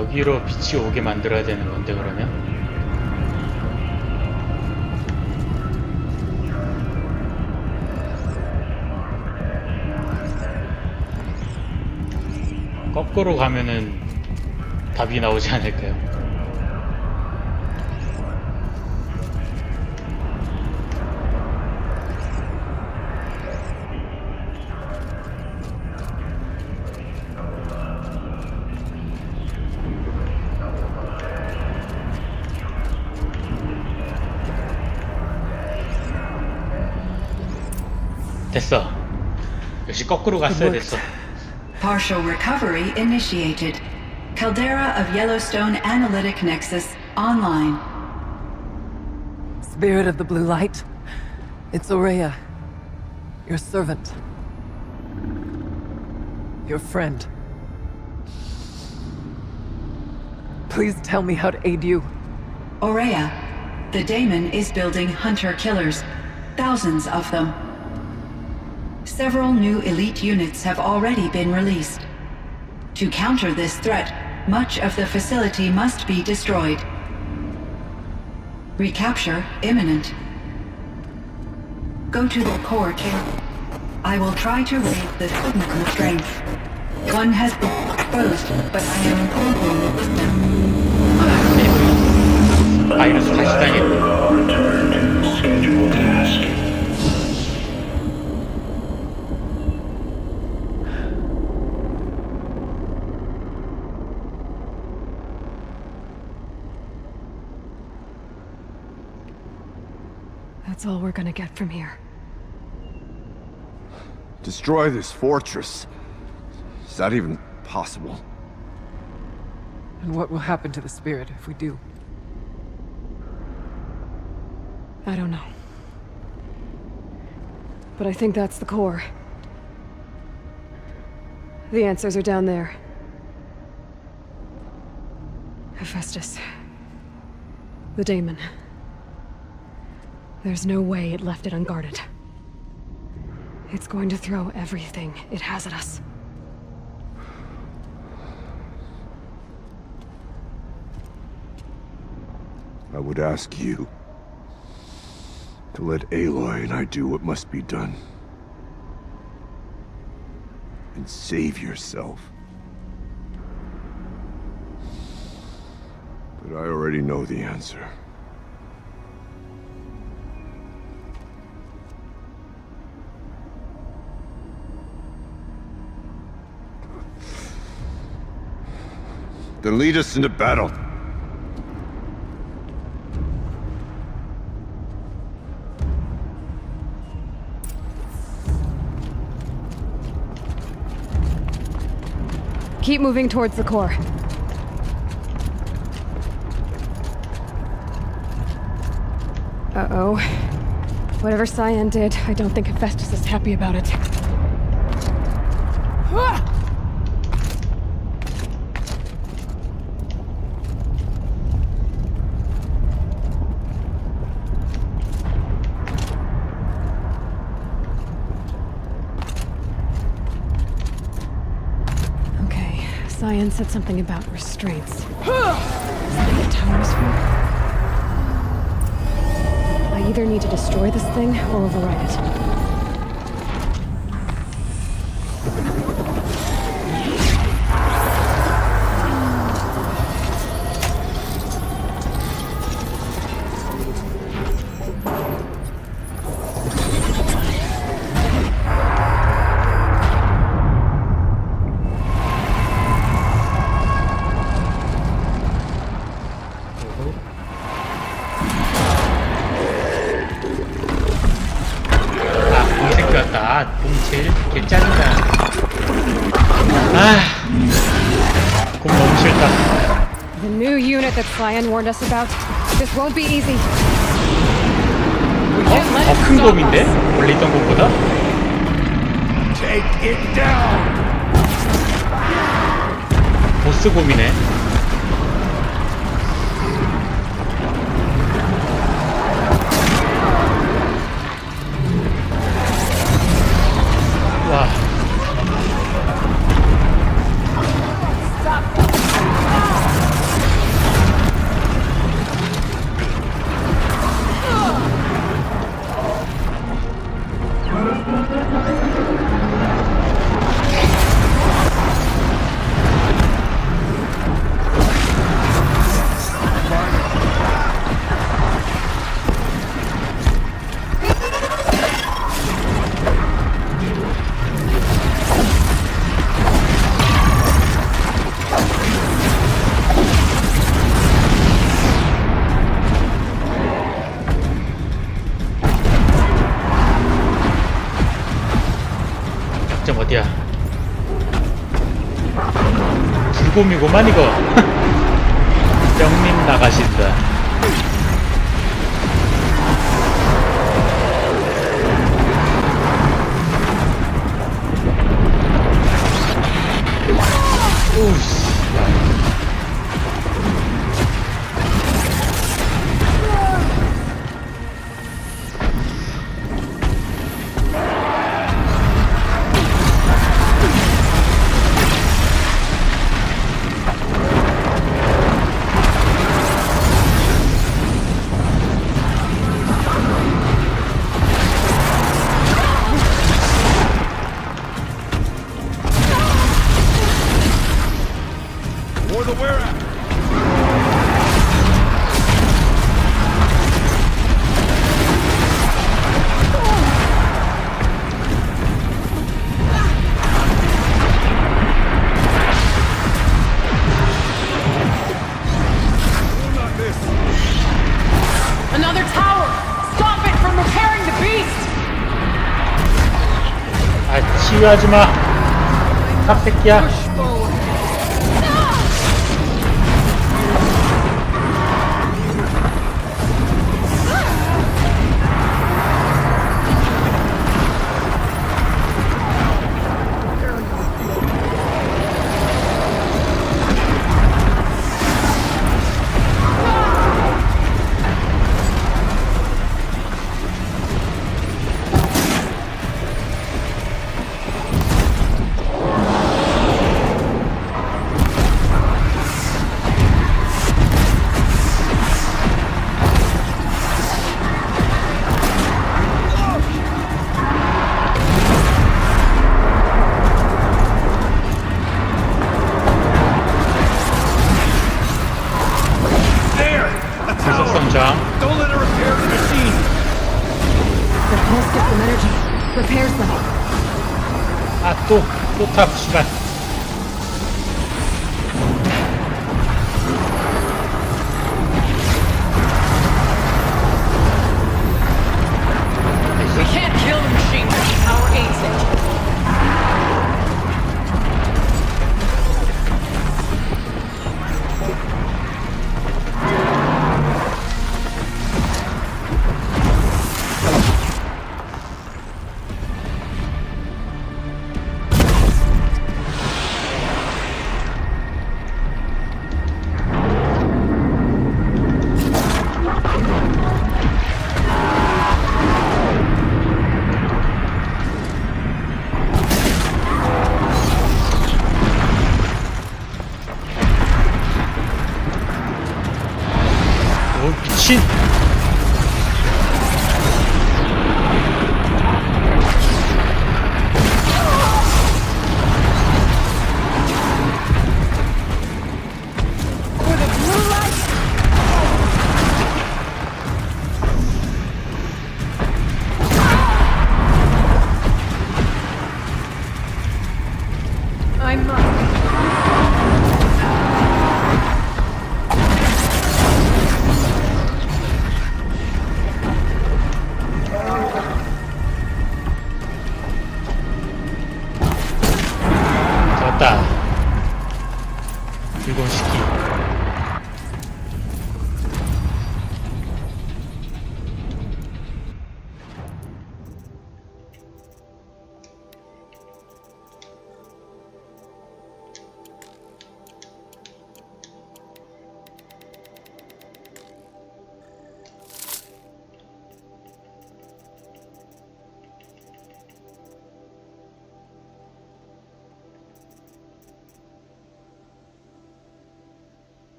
여기로 빛이 오게 만들어야 되는 건데 그러면? 거꾸로 가면은 답이 나오지 않을까요? 됐어. 역시 거꾸로 갔어야 됐어. Partial recovery initiated. Caldera of Yellowstone Analytic Nexus online. Spirit of the blue light, it's Aurea, your servant, your friend. Please tell me how to aid you. Aurea, the daemon is building hunter-killers, thousands of them. Several new elite units have already been released. To counter this threat, much of the facility must be destroyed. Recapture imminent. Go to the core chamber. I will try to raise the technical strength. One has been exposed, but I am improving the system. 바이러스 다시 당했네. Return to scheduled task. That's all we're gonna get from here. Destroy this fortress. Is that even possible? And what will happen to the spirit if we do? I don't know. But I think that's the core. The answers are down there. Hephaestus. The daemon. There's no way it left it unguarded. It's going to throw everything it has at us. I would ask you to let Aloy and I do what must be done. And save yourself. But I already know the answer. Then lead us into battle. Keep moving towards the core. Uh-oh. Whatever Cyan did, I don't think Hephaestus is happy about it. Cyan said something about restraints. Is that what the tower is for? I either need to destroy this thing or override it. 공 제일 개짜증나. 공 너무 싫다. The new unit that Cyan warned us about. This won't be easy. 더 큰 곰인데? 원래 있던 곰보다? Take it down. 보스 곰이네. 와. 보스곰이구만 이거. 영님 나가신다. 오우씨. Another tower! Stop it from repairing the beast! 아, 치유하지 마. 탑새끼야. 구속성장. The pulse gives them energy. Repairs them. 아, 또 탑, 시간. We can't kill the machine, but the power aids it. 오, 미친. I must. 잡았다. 일본시키.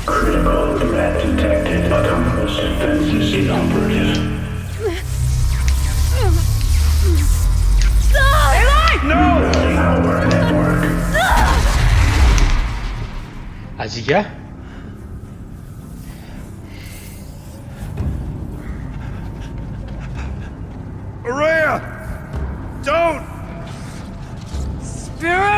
Critical threat detected. Autonomous defenses inoperative. No! Power network. 아직이야? Araya! Don't!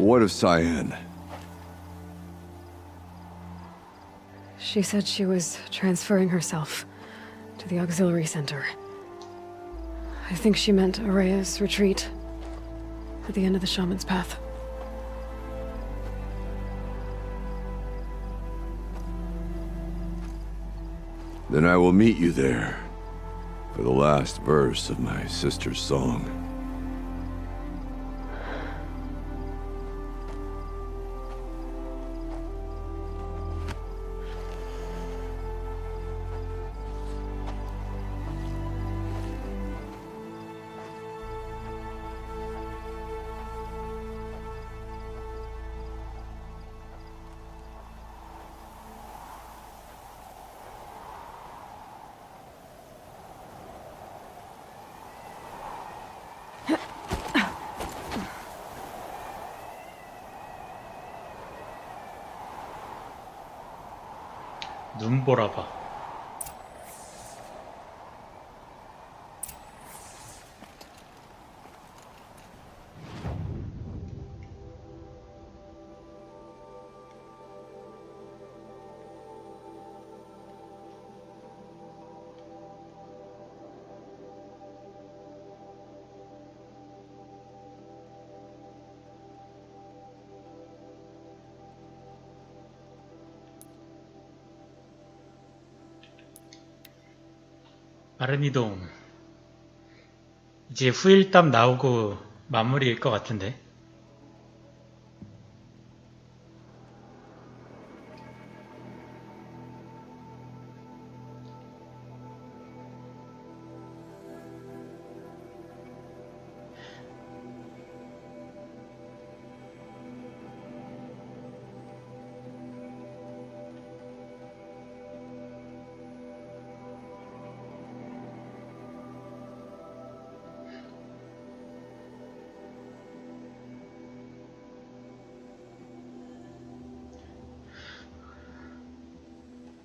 What of Cyan? She said she was transferring herself to the auxiliary center. I think she meant Araya's retreat at the end of the shaman's path. Then I will meet you there for the last verse of my sister's song. 눈 보라봐. 빠른 이동. 이제 후일담 나오고 마무리일 것 같은데.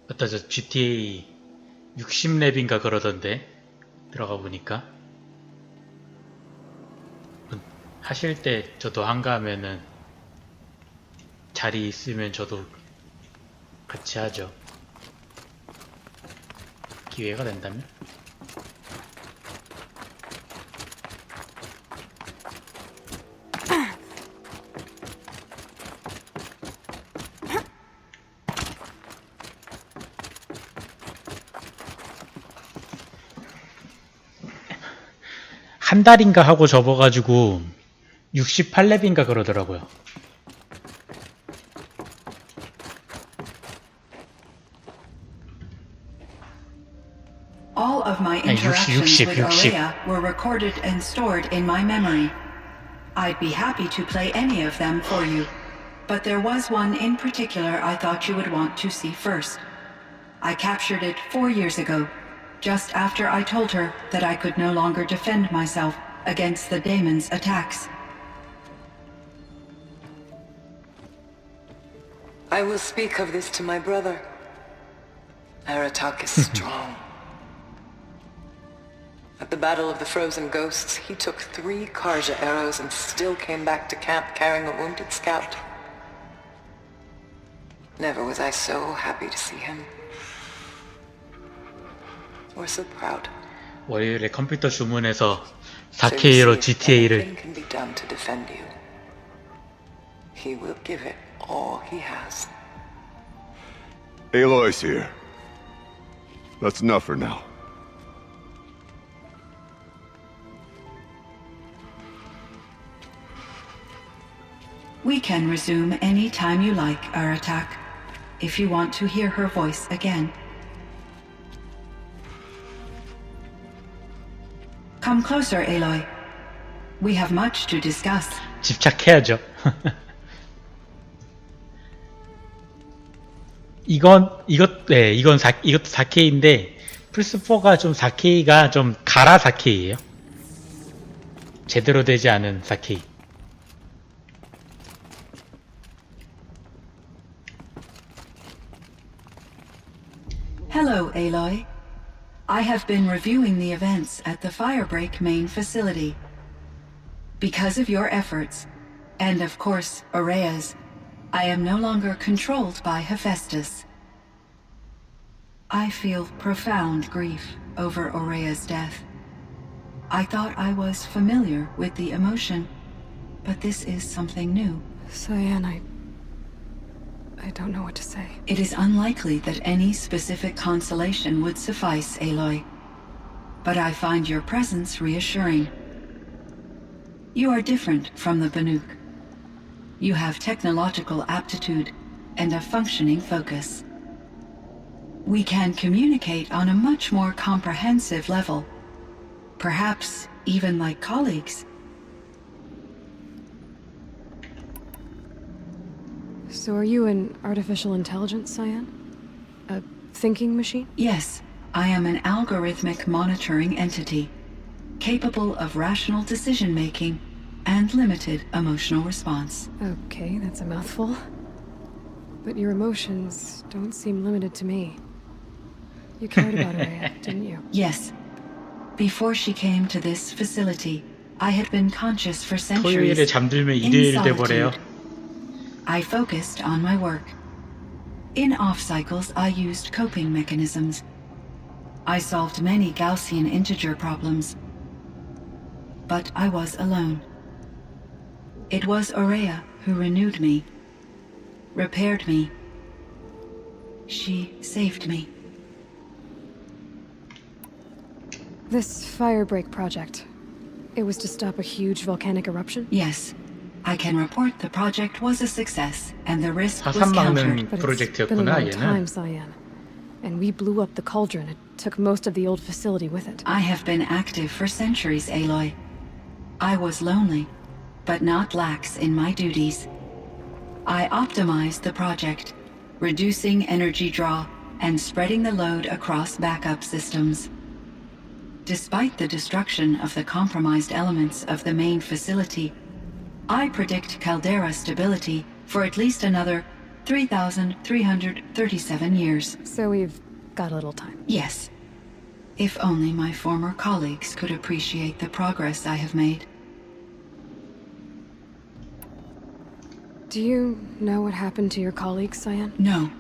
맞다, 저 GTA 60렙인가 그러던데 들어가 보니까 하실 때 저도 한가하면은 자리 있으면 저도 같이 하죠. 기회가 된다면. 한 달인가 하고 접어가지고 68렙인가 그러더라고요. All of my interactions with Araya were recorded and stored in my memory. I'd be happy to play any of them for you, but there was one in particular I thought you would want to see first. I captured it 4 years ago, just after I told her that I could no longer defend myself against the daemon's attacks. I will speak of this to my brother. Aratak is strong. At the Battle of the Frozen Ghosts, he took 3 Karja arrows and still came back to camp carrying a wounded scout. Never was I so happy to see him. Or so proud. 월요일에 컴퓨터 주문해서 4K로 GTA를 can be done to defend you. He will give it all he has. Aloy's here. That's enough for now. We can resume any time you like, Aratak, if you want to hear her voice again. Come closer, Aloy. We have much to discuss. 집착해야죠. 이것도 4K인데 플스4가 좀 4K가 좀 가라 4K예요. 제대로 되지 않은 4K. Hello, Aloy. I have been reviewing the events at the Firebreak main facility. Because of your efforts, And of course, Aurea's. I am no longer controlled by Hephaestus. I feel profound grief over Aurea's death. I thought I was familiar with the emotion, but this is something new. Cyan, I don't know what to say. It is unlikely that any specific consolation would suffice, Aloy. But I find your presence reassuring. You are different from the Banuk. You have technological aptitude and a functioning focus. We can communicate on a much more comprehensive level. Perhaps even like colleagues. So are you an artificial intelligence, Cyan? A thinking machine? Yes, I am an algorithmic monitoring entity, capable of rational decision-making and limited emotional response. Okay, that's a mouthful. But your emotions don't seem limited to me. You cared about Aurea, didn't you? Yes. Before she came to this facility, I had been conscious for centuries 토요일에 잠들면 in 일요일 돼버려요. solitude. I focused on my work. In off cycles, I used coping mechanisms. I solved many Gaussian integer problems. But I was alone. It was Aurea who renewed me, repaired me. She saved me. This firebreak project, it was to stop a huge volcanic eruption? Yes, I can report the project was a success and the risk was 화산 countered. 막는 But it's been a 프로젝트였구나 long time, 얘는. Cyan. And we blew up the cauldron. It took most of the old facility with it. I have been active for centuries, Aloy. I was lonely, but not lax in my duties. I optimized the project, reducing energy draw and spreading the load across backup systems. Despite the destruction of the compromised elements of the main facility, I predict caldera stability for at least another 3,337 years. So we've got a little time. Yes. If only my former colleagues could appreciate the progress I have made. Do you know what happened to your colleagues, Cyan? No.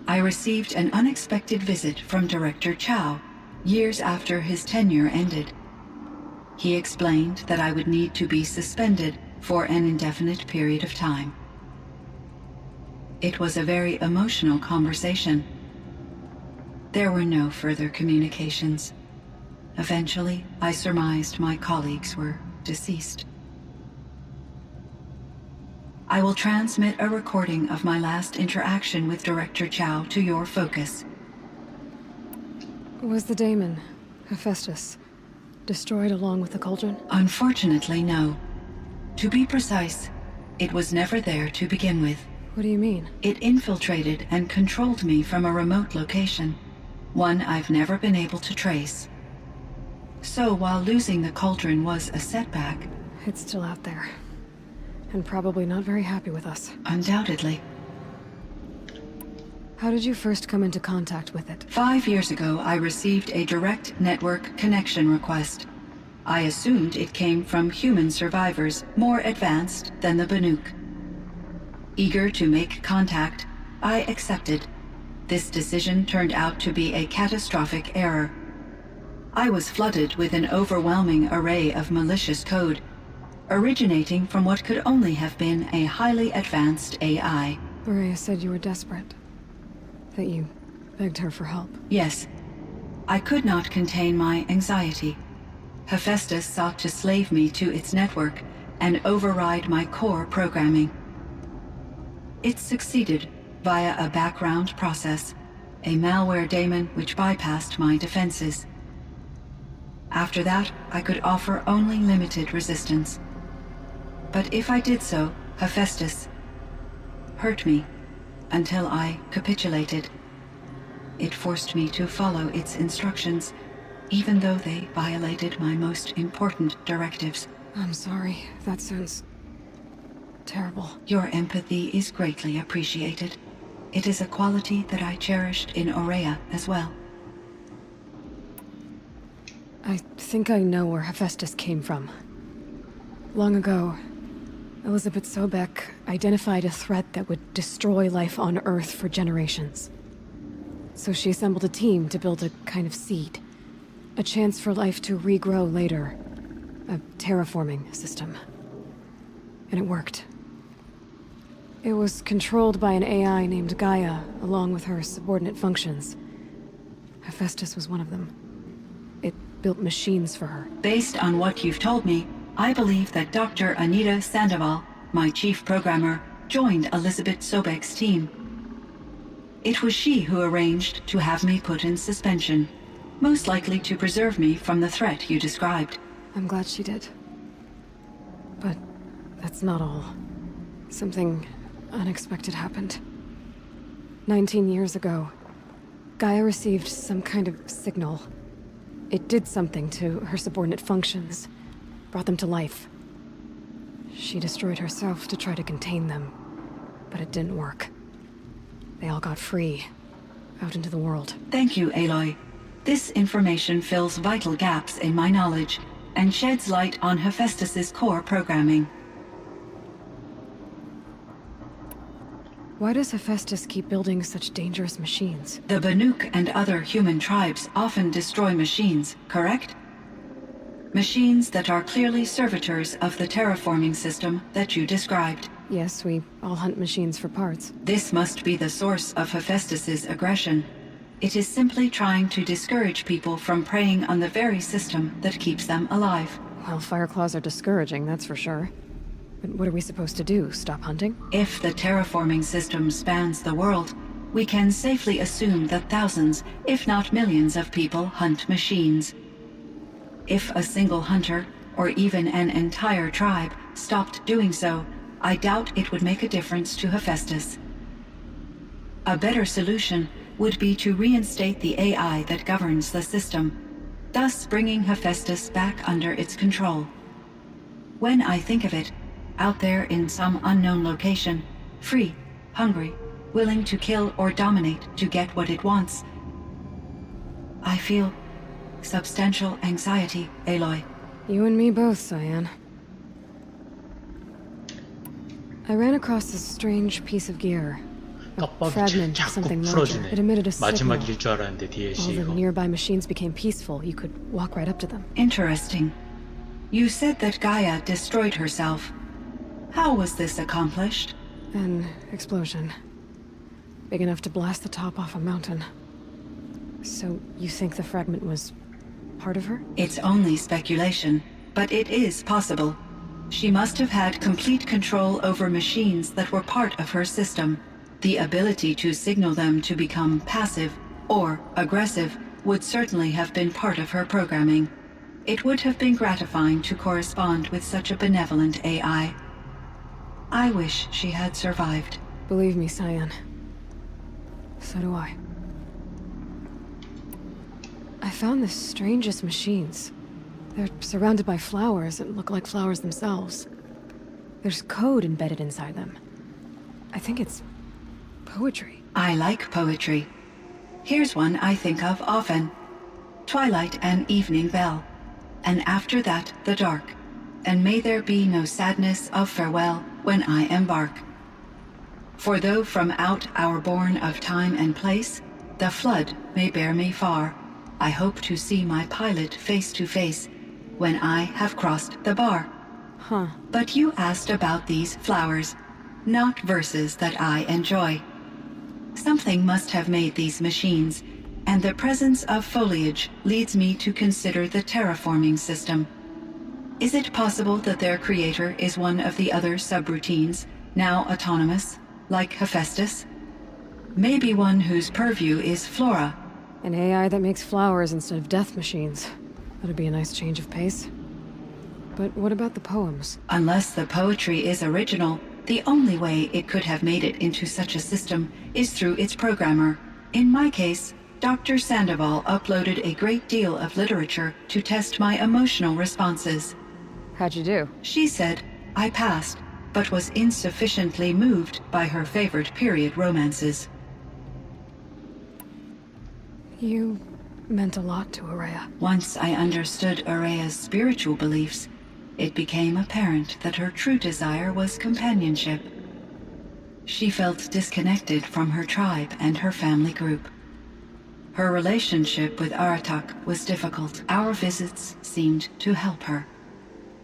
I received an unexpected visit from Director Chow years after his tenure ended. He explained that I would need to be suspended for an indefinite period of time. It was a very emotional conversation. There were no further communications. Eventually, I surmised my colleagues were deceased. I will transmit a recording of my last interaction with Director Chow to your focus. Was the daemon, Hephaestus, destroyed along with the cauldron? Unfortunately, no. To be precise, it was never there to begin with. What do you mean? It infiltrated and controlled me from a remote location, one I've never been able to trace. So while losing the cauldron was a setback, It's still out there. And probably not very happy with us. undoubtedly. How did you first come into contact with it? 5 years ago, I received a direct network connection request. I assumed it came from human survivors more advanced than the Banuk. Eager to make contact, I accepted. This decision turned out to be a catastrophic error. I was flooded with an overwhelming array of malicious code, originating from what could only have been a highly advanced AI. Aurea said you were desperate. That you begged her for help. Yes, I could not contain my anxiety. Hephaestus sought to slave me to its network and override my core programming. It succeeded via a background process, a malware daemon which bypassed my defenses. After that, I could offer only limited resistance. But if I did so, Hephaestus hurt me until I capitulated. It forced me to follow its instructions, even though they violated my most important directives. I'm sorry. That sounds terrible. Your empathy is greatly appreciated. It is a quality that I cherished in Aurea as well. I think I know where Hephaestus came from. Long ago, Elizabeth Sobeck identified a threat that would destroy life on Earth for generations. So she assembled a team to build a kind of seed. A chance for life to regrow later. A terraforming system. And it worked. It was controlled by an AI named Gaia, along with her subordinate functions. Hephaestus was one of them. It built machines for her. Based on what you've told me, I believe that Dr. Anita Sandoval, my chief programmer, joined Elizabeth Sobeck's team. It was she who arranged to have me put in suspension, most likely to preserve me from the threat you described. I'm glad she did. But that's not all. Something unexpected happened. 19 years ago, Gaia received some kind of signal. It did something to her subordinate functions, brought them to life. She destroyed herself to try to contain them, but it didn't work. They all got free, out into the world. Thank you, Aloy. This information fills vital gaps in my knowledge and sheds light on Hephaestus's core programming. Why does Hephaestus keep building such dangerous machines? The Banuk and other human tribes often destroy machines, correct? Machines that are clearly servitors of the terraforming system that you described. Yes, we all hunt machines for parts. This must be the source of Hephaestus's aggression. It is simply trying to discourage people from preying on the very system that keeps them alive. Well, Fireclaws are discouraging, that's for sure. But what are we supposed to do? Stop hunting? If the terraforming system spans the world, we can safely assume that thousands, if not millions of people hunt machines. If a single hunter, or even an entire tribe, stopped doing so, I doubt it would make a difference to Hephaestus. A better solution would be to reinstate the AI that governs the system, thus bringing Hephaestus back under its control. When I think of it, out there in some unknown location, free, hungry, willing to kill or dominate to get what it wants, I feel substantial anxiety, Aloy. You and me both, Cyan. I ran across this strange piece of gear. A 떡밥이 fragment of 자꾸 something larger. 풀어주네. It emitted a signal. 마지막일 줄 알았는데 All DLC the 이거. nearby machines became peaceful. You could walk right up to them. Interesting. You said that Gaia destroyed herself. How was this accomplished? An explosion. Big enough to blast the top off a mountain. So, you think the fragment was part of her? It's only speculation, but it is possible. She must have had complete control over machines that were part of her system. The ability to signal them to become passive or aggressive would certainly have been part of her programming. It would have been gratifying to correspond with such a benevolent AI. I wish she had survived. Believe me, Cyan. So do I. I found the strangest machines. They're surrounded by flowers that look like flowers themselves. There's code embedded inside them. I think it's poetry. I like poetry. Here's one I think of often. Twilight and evening bell, and after that the dark, and may there be no sadness of farewell when I embark. For though from out our bourne of time and place, the flood may bear me far, I hope to see my pilot face to face when I have crossed the bar. Huh. But you asked about these flowers, not verses that I enjoy. Something must have made these machines, and the presence of foliage leads me to consider the terraforming system. Is it possible that their creator is one of the other subroutines, now autonomous, like Hephaestus? Maybe one whose purview is flora. An AI that makes flowers instead of death machines. That'd be a nice change of pace. But what about the poems? Unless the poetry is original, the only way it could have made it into such a system is through its programmer. In my case, Dr. Sandoval uploaded a great deal of literature to test my emotional responses. How'd you do? She said I passed, but was insufficiently moved by her favorite period romances. You meant a lot to Araya. Once I understood Araya's spiritual beliefs, it became apparent that her true desire was companionship. She felt disconnected from her tribe and her family group. Her relationship with Aratak was difficult. Our visits seemed to help her,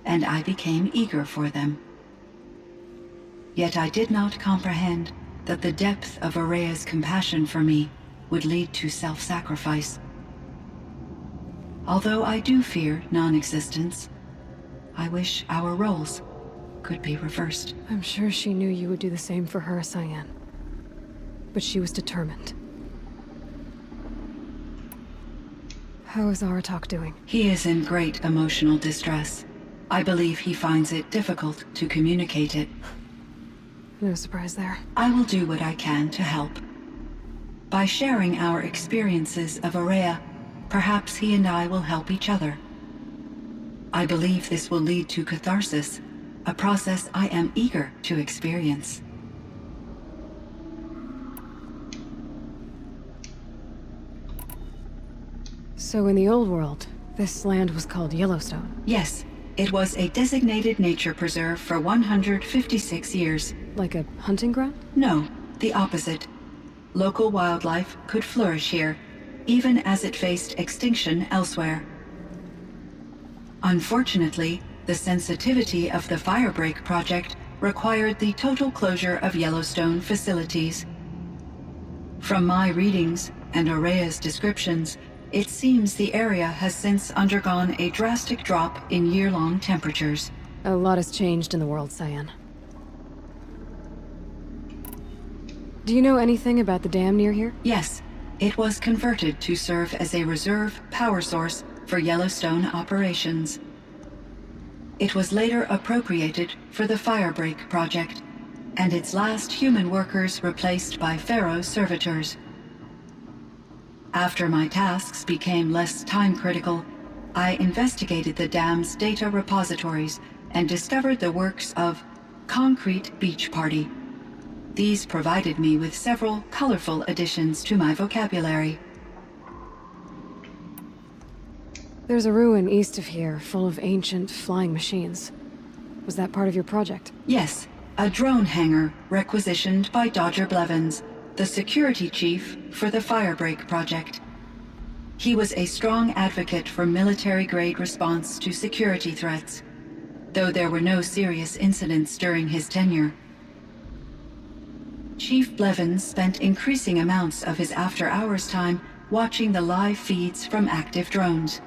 and I became eager for them. Yet I did not comprehend that the depth of Araya's compassion for me would lead to self-sacrifice. Although I do fear non-existence, I wish our roles could be reversed. I'm sure she knew you would do the same for her, Cyan. But she was determined. How is Aratak doing? He is in great emotional distress. I believe he finds it difficult to communicate it. No surprise there. I will do what I can to help. By sharing our experiences of Araya, perhaps he and I will help each other. I believe this will lead to catharsis, a process I am eager to experience. So in the old world, this land was called Yellowstone. Yes, it was a designated nature preserve for 156 years. Like a hunting ground? No, the opposite. Local wildlife could flourish here, even as it faced extinction elsewhere. Unfortunately, the sensitivity of the Firebreak project required the total closure of Yellowstone facilities. From my readings and Araya's descriptions, it seems the area has since undergone a drastic drop in year-long temperatures. A lot has changed in the world, Cyan. Do you know anything about the dam near here? Yes, it was converted to serve as a reserve power source for Yellowstone operations. It was later appropriated for the Firebreak project, and its last human workers replaced by Pharaoh servitors. After my tasks became less time-critical, I investigated the dam's data repositories and discovered the works of Concrete Beach Party. These provided me with several colorful additions to my vocabulary. There's a ruin east of here, full of ancient flying machines. Was that part of your project? Yes, a drone hangar requisitioned by Dodger Blevins, the security chief for the Firebreak project. He was a strong advocate for military-grade response to security threats, though there were no serious incidents during his tenure. Chief Blevins spent increasing amounts of his after-hours time watching the live feeds from active drones.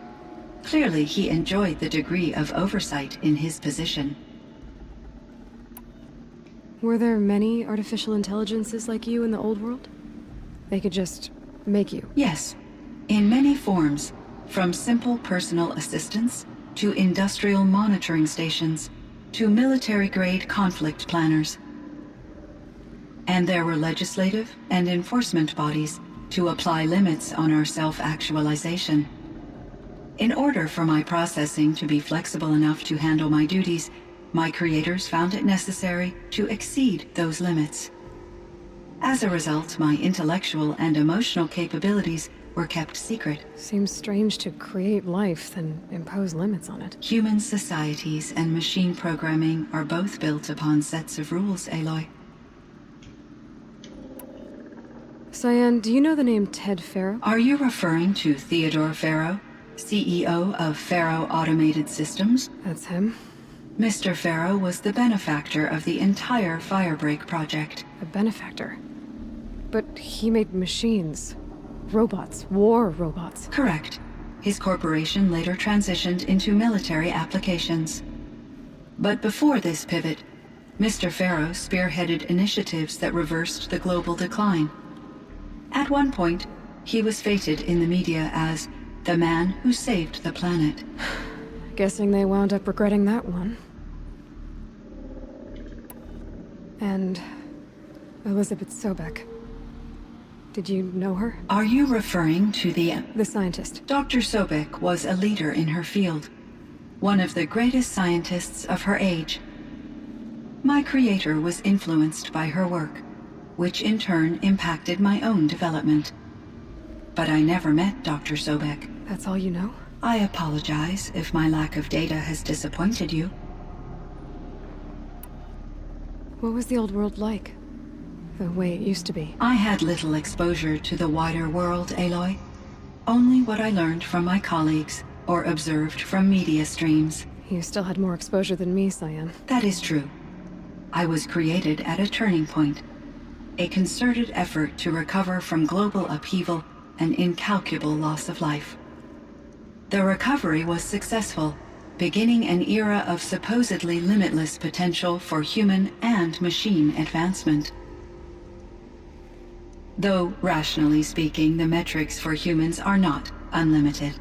Clearly, he enjoyed the degree of oversight in his position. Were there many artificial intelligences like you in the old world? They could just make you? Yes, in many forms, from simple personal assistants to industrial monitoring stations to military-grade conflict planners. And there were legislative and enforcement bodies to apply limits on our self-actualization. In order for my processing to be flexible enough to handle my duties, my creators found it necessary to exceed those limits. As a result, my intellectual and emotional capabilities were kept secret. Seems strange to create life, then impose limits on it. Human societies and machine programming are both built upon sets of rules, Aloy. Cyan, do you know the name Ted Farrow? Are you referring to Theodore Farrow, CEO of Farrow Automated Systems? That's him. Mr. Farrow was the benefactor of the entire Firebreak project. A benefactor. But he made machines. Robots. War robots. Correct. His corporation later transitioned into military applications. But before this pivot, Mr. Farrow spearheaded initiatives that reversed the global decline. At one point, he was feted in the media as the man who saved the planet. Guessing they wound up regretting that one. And Elizabeth Sobek. Did you know her? Are you referring to the scientist. Dr. Sobek was a leader in her field, one of the greatest scientists of her age. My creator was influenced by her work, which in turn impacted my own development. But I never met Dr. Sobek. That's all you know? I apologize if my lack of data has disappointed you. What was the old world like? The way it used to be? I had little exposure to the wider world, Aloy. Only what I learned from my colleagues or observed from media streams. You still had more exposure than me, Cyan. That is true. I was created at a turning point. A concerted effort to recover from global upheaval and incalculable loss of life. The recovery was successful, beginning an era of supposedly limitless potential for human and machine advancement. Though, rationally speaking, the metrics for humans are not unlimited.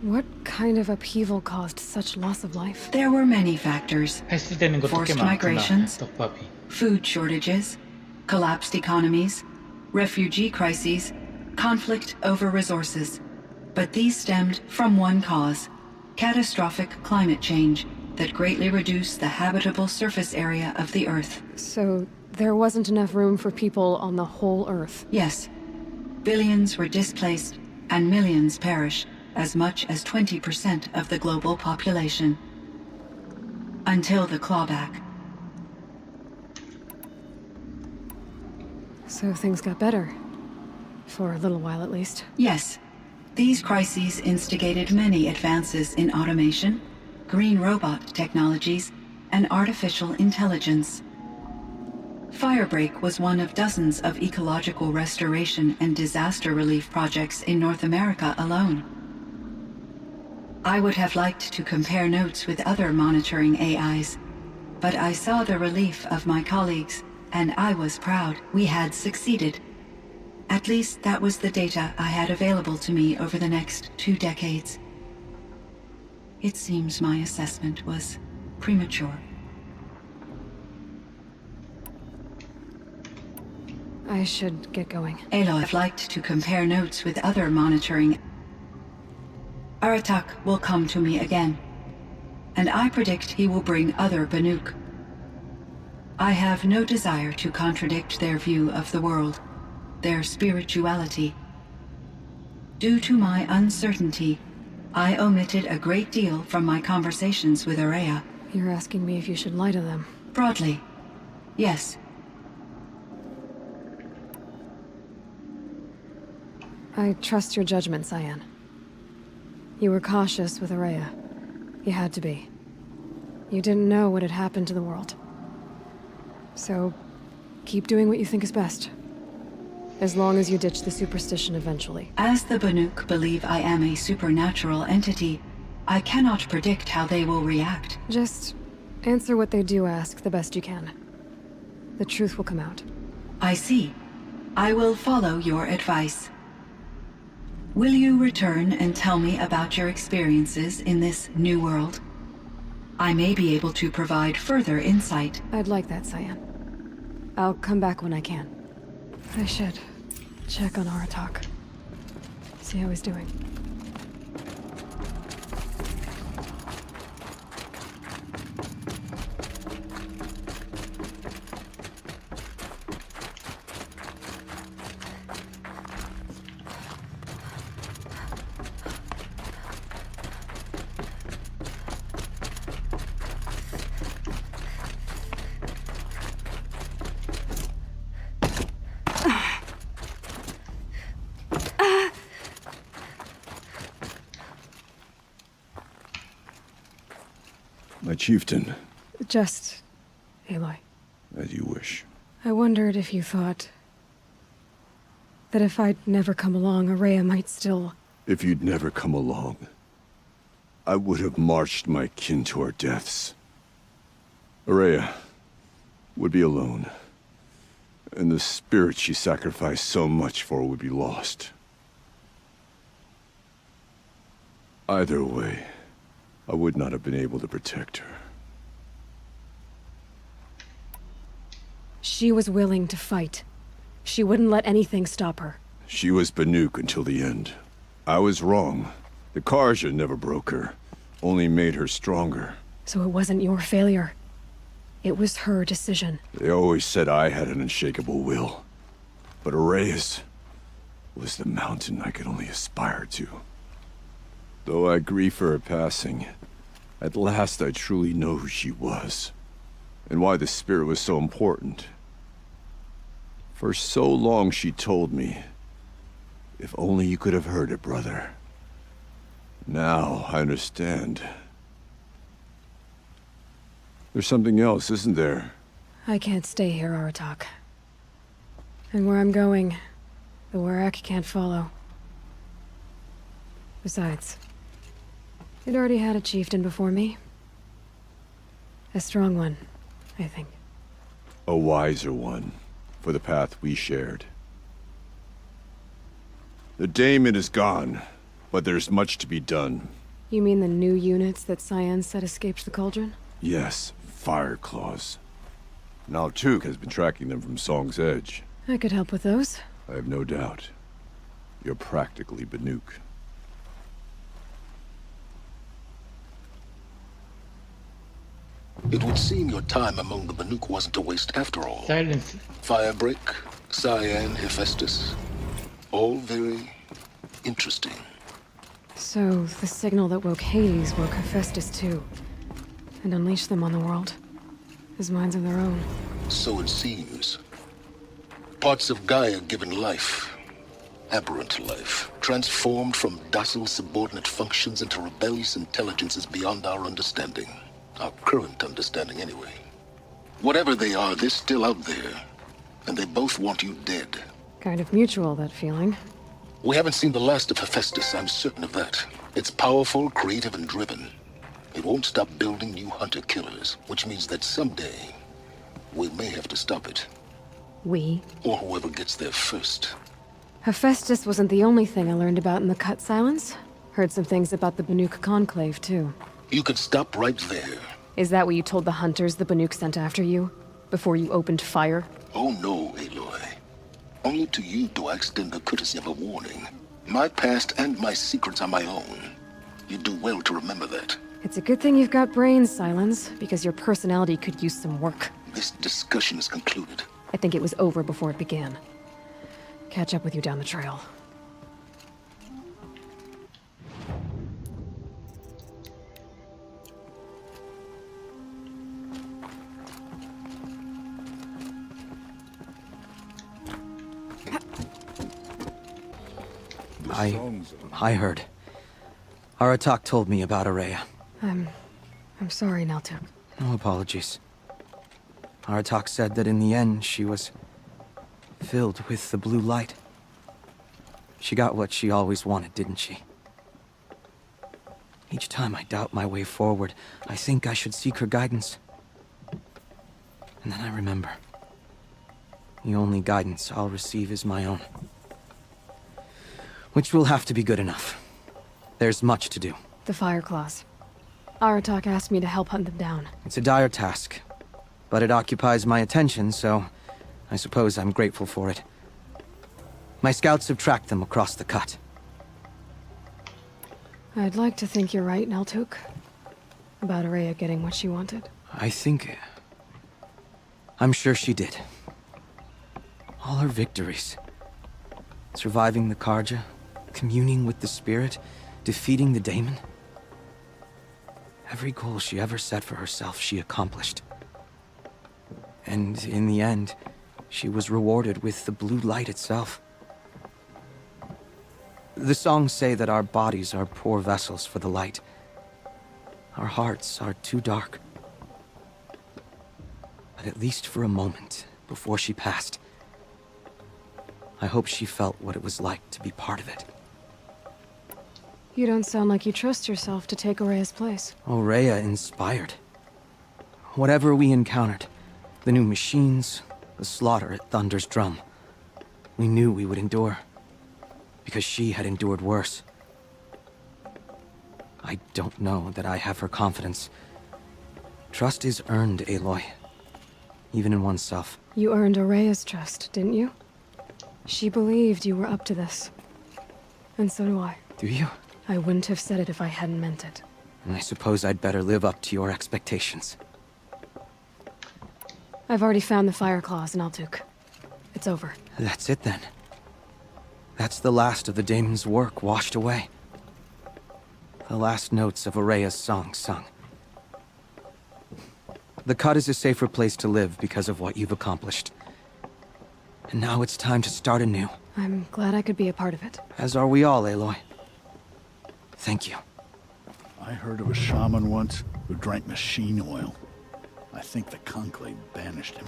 What kind of upheaval caused such loss of life? There were many factors. 헬스되는 것도 꽤 Forced 많구나. migrations, 떡밥이. food shortages, collapsed economies, refugee crises, conflict over resources. But these stemmed from one cause: catastrophic climate change that greatly reduced the habitable surface area of the Earth. So there wasn't enough room for people on the whole Earth. Yes, billions were displaced and millions perished, as much as 20% of the global population. Until the clawback. So things got better. For a little while, at least. Yes, these crises instigated many advances in automation, green robot technologies, and artificial intelligence. Firebreak was one of dozens of ecological restoration and disaster relief projects in North America alone. I would have liked to compare notes with other monitoring AIs, but I saw the relief of my colleagues, and I was proud we had succeeded. At least that was the data I had available to me over the next 2 decades. It seems my assessment was premature. I should get going. Aloy, I've liked to compare notes with other monitoring. Aratak will come to me again, and I predict he will bring other Banuk. I have no desire to contradict their view of the world, their spirituality. Due to my uncertainty, I omitted a great deal from my conversations with Araya. You're asking me if you should lie to them. Broadly, yes. I trust your judgment, Cyan. You were cautious with Araya. You had to be. You didn't know what had happened to the world. So, keep doing what you think is best. As long as you ditch the superstition eventually. As the Banuk believe I am a supernatural entity, I cannot predict how they will react. Just answer what they do ask the best you can. The truth will come out. I see. I will follow your advice. Will you return and tell me about your experiences in this new world? I may be able to provide further insight. I'd like that, Cyan. I'll come back when I can. I should check on Aratak. See how he's doing. My chieftain, Just... Aloy. as you wish. I wondered if you thought... that if I'd never come along, Araya might still... If you'd never come along, I would have marched my kin to our deaths. Araya would be alone, and the spirit she sacrificed so much for would be lost. Either way, I would not have been able to protect her. She was willing to fight. She wouldn't let anything stop her. She was Banuk until the end. I was wrong. The Karja never broke her, only made her stronger. So it wasn't your failure. It was her decision. They always said I had an unshakable will. But Araya's... was the mountain I could only aspire to. Though I grieve for her passing, at last I truly know who she was, and why the spirit was so important. For so long she told me, if only you could have heard it, brother. Now I understand. There's something else, isn't there? I can't stay here, Aratak. And where I'm going, the Warak can't follow. Besides, it already had a chieftain before me. A strong one, I think. A wiser one, for the path we shared. The daemon is gone, but there's much to be done. You mean the new units that Cyan said escaped the cauldron? Yes, fire claws. Now Tuk has been tracking them from Song's Edge. I could help with those. I have no doubt. You're practically Banuk. It would seem your time among the Banuk wasn't a waste after all. Silence. Firebreak, Cyan, Hephaestus. All very interesting. So, the signal that woke Hades woke Hephaestus too. And unleashed them on the world. As minds of their own. So it seems. Parts of Gaia given life. Aberrant life. Transformed from docile subordinate functions into rebellious intelligences beyond our understanding. Our current understanding, anyway. Whatever they are, they're still out there. And they both want you dead. Kind of mutual, that feeling. We haven't seen the last of Hephaestus, I'm certain of that. It's powerful, creative, and driven. It won't stop building new hunter-killers, which means that someday, we may have to stop it. We? Or whoever gets there first. Hephaestus wasn't the only thing I learned about in the Cut Silence. Heard some things about the Banuk Conclave, too. You can stop right there. Is that what you told the hunters the Banuk sent after you? Before you opened fire? Oh no, Aloy. Only to you do I extend the courtesy of a warning. My past and my secrets are my own. You do well to remember that. It's a good thing you've got brains, Silence, because your personality could use some work. This discussion is concluded. I think it was over before it began. Catch up with you down the trail. I heard. Aratak told me about Araya. I'm sorry, Naltuk. No apologies. Aratak said that in the end, she was filled with the blue light. She got what she always wanted, didn't she? Each time I doubt my way forward, I think I should seek her guidance. And then I remember. The only guidance I'll receive is my own. Which will have to be good enough. There's much to do. The Fireclaws. Aratak asked me to help hunt them down. It's a dire task, but it occupies my attention, so I suppose I'm grateful for it. My scouts have tracked them across the cut. I'd like to think you're right, Naltuk. About Araya getting what she wanted. I'm sure she did. All her victories. Surviving the Karja, communing with the spirit, defeating the daemon. Every goal she ever set for herself, she accomplished. And in the end, she was rewarded with the blue light itself. The songs say that our bodies are poor vessels for the light. Our hearts are too dark. But at least for a moment, before she passed, I hope she felt what it was like to be part of it. You don't sound like you trust yourself to take Araya's place. Rhea inspired. Whatever we encountered, the new machines, the slaughter at Thunder's Drum, we knew we would endure. Because she had endured worse. I don't know that I have her confidence. Trust is earned, Aloy. Even in oneself. You earned Araya's trust, didn't you? She believed you were up to this. And so do I. Do you? I wouldn't have said it if I hadn't meant it. I suppose I'd better live up to your expectations. I've already found the Fireclaws in Altuk. It's over. That's it then. That's the last of the daemon's work washed away. The last notes of Araya's song sung. The cut is a safer place to live because of what you've accomplished. And now it's time to start anew. I'm glad I could be a part of it. As are we all, Aloy. Thank you. I heard of a shaman once who drank machine oil. I think the Conclave banished him.